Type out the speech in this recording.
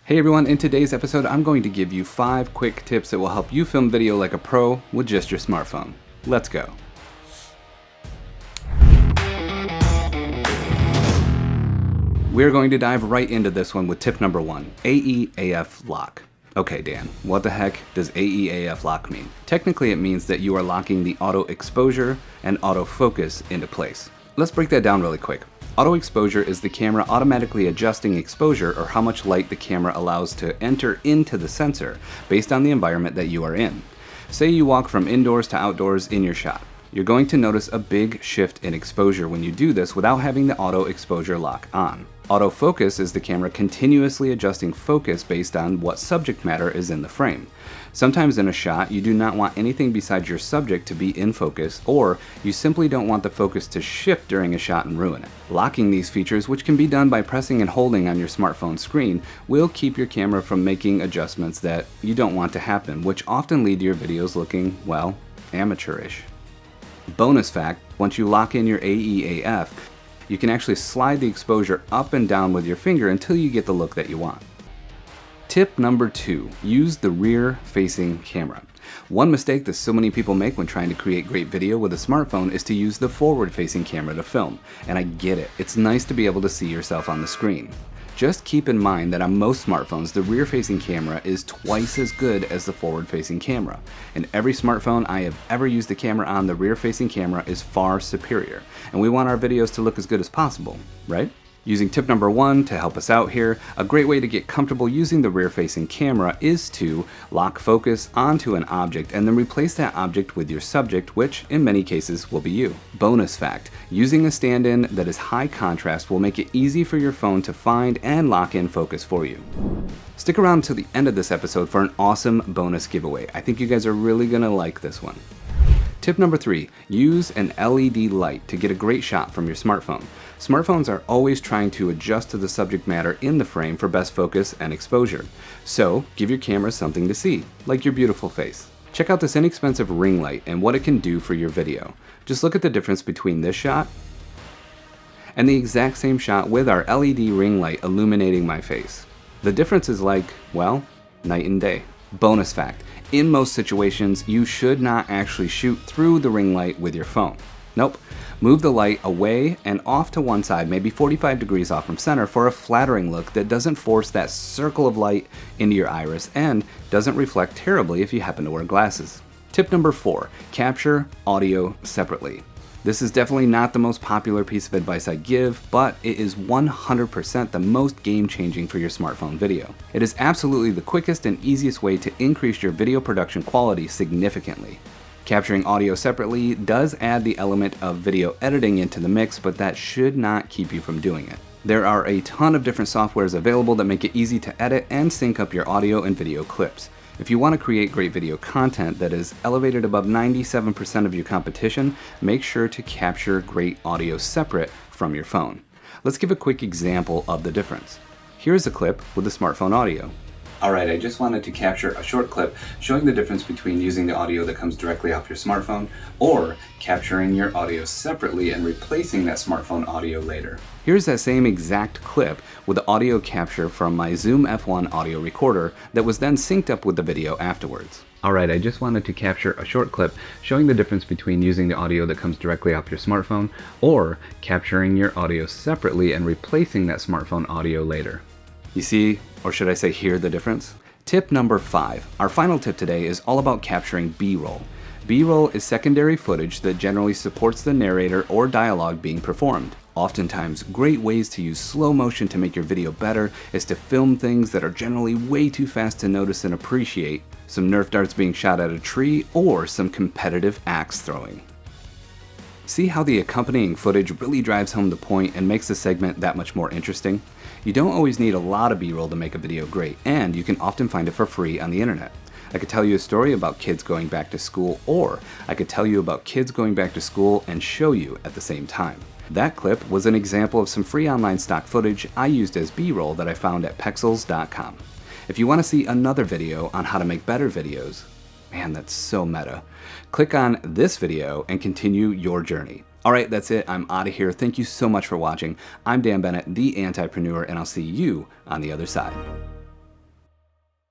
Hey everyone, in today's episode I'm going to give you 5 quick tips that will help you film video like a pro with just your smartphone. Let's go. We're going to dive right into this one with tip number 1, AEAF lock. Okay Dan, what the heck does AEAF lock mean? Technically it means that you are locking the auto exposure and autofocus into place. Let's break that down really quick. Auto exposure is the camera automatically adjusting exposure, or how much light the camera allows to enter into the sensor based on the environment that you are in. Say you walk from indoors to outdoors in your shot. You're going to notice a big shift in exposure when you do this without having the auto exposure lock on. Autofocus is the camera continuously adjusting focus based on what subject matter is in the frame. Sometimes in a shot, you do not want anything besides your subject to be in focus, or you simply don't want the focus to shift during a shot and ruin it. Locking these features, which can be done by pressing and holding on your smartphone screen, will keep your camera from making adjustments that you don't want to happen, which often lead to your videos looking, well, amateurish. Bonus fact, once you lock in your AEAF, you can actually slide the exposure up and down with your finger until you get the look that you want. Tip number 2, use the rear-facing camera. One mistake that so many people make when trying to create great video with a smartphone is to use the forward-facing camera to film. And I get it, it's nice to be able to see yourself on the screen. Just keep in mind that on most smartphones, the rear-facing camera is twice as good as the forward-facing camera. In every smartphone I have ever used the camera on, the rear-facing camera is far superior. And we want our videos to look as good as possible, right? Using tip number 1 to help us out here, a great way to get comfortable using the rear-facing camera is to lock focus onto an object and then replace that object with your subject, which in many cases will be you. Bonus fact, using a stand-in that is high contrast will make it easy for your phone to find and lock in focus for you. Stick around to the end of this episode for an awesome bonus giveaway. I think you guys are really gonna like this one. Tip number 3, use an LED light to get a great shot from your smartphone. Smartphones are always trying to adjust to the subject matter in the frame for best focus and exposure. So give your camera something to see, like your beautiful face. Check out this inexpensive ring light and what it can do for your video. Just look at the difference between this shot and the exact same shot with our LED ring light illuminating my face. The difference is like, well, night and day. Bonus fact, in most situations, you should not actually shoot through the ring light with your phone. Nope. Move the light away and off to one side, maybe 45 degrees off from center, for a flattering look that doesn't force that circle of light into your iris and doesn't reflect terribly if you happen to wear glasses. Tip number 4, capture audio separately. This is definitely not the most popular piece of advice I give, but it is 100% the most game-changing for your smartphone video. It is absolutely the quickest and easiest way to increase your video production quality significantly. Capturing audio separately does add the element of video editing into the mix, but that should not keep you from doing it. There are a ton of different softwares available that make it easy to edit and sync up your audio and video clips. If you want to create great video content that is elevated above 97% of your competition, make sure to capture great audio separate from your phone. Let's give a quick example of the difference. Here's a clip with the smartphone audio. Alright, I just wanted to capture a short clip showing the difference between using the audio that comes directly off your smartphone or capturing your audio separately and replacing that smartphone audio later. Here's that same exact clip with the audio capture from my Zoom F1 audio recorder that was then synced up with the video afterwards. Alright, I just wanted to capture a short clip showing the difference between using the audio that comes directly off your smartphone or capturing your audio separately and replacing that smartphone audio later. You see, or should I say hear the difference? Tip number 5. Our final tip today is all about capturing B-roll. B-roll is secondary footage that generally supports the narrator or dialogue being performed. Oftentimes, great ways to use slow motion to make your video better is to film things that are generally way too fast to notice and appreciate, some Nerf darts being shot at a tree, or some competitive axe throwing. See how the accompanying footage really drives home the point and makes the segment that much more interesting? You don't always need a lot of B-roll to make a video great, and you can often find it for free on the internet. I could tell you a story about kids going back to school, or I could tell you about kids going back to school and show you at the same time. That clip was an example of some free online stock footage I used as B-roll that I found at pexels.com. If you want to see another video on how to make better videos, man, that's so meta, click on this video and continue your journey. Alright, that's it. I'm out of here. Thank you so much for watching. I'm Dan Bennett, the Antipreneur, and I'll see you on the other side.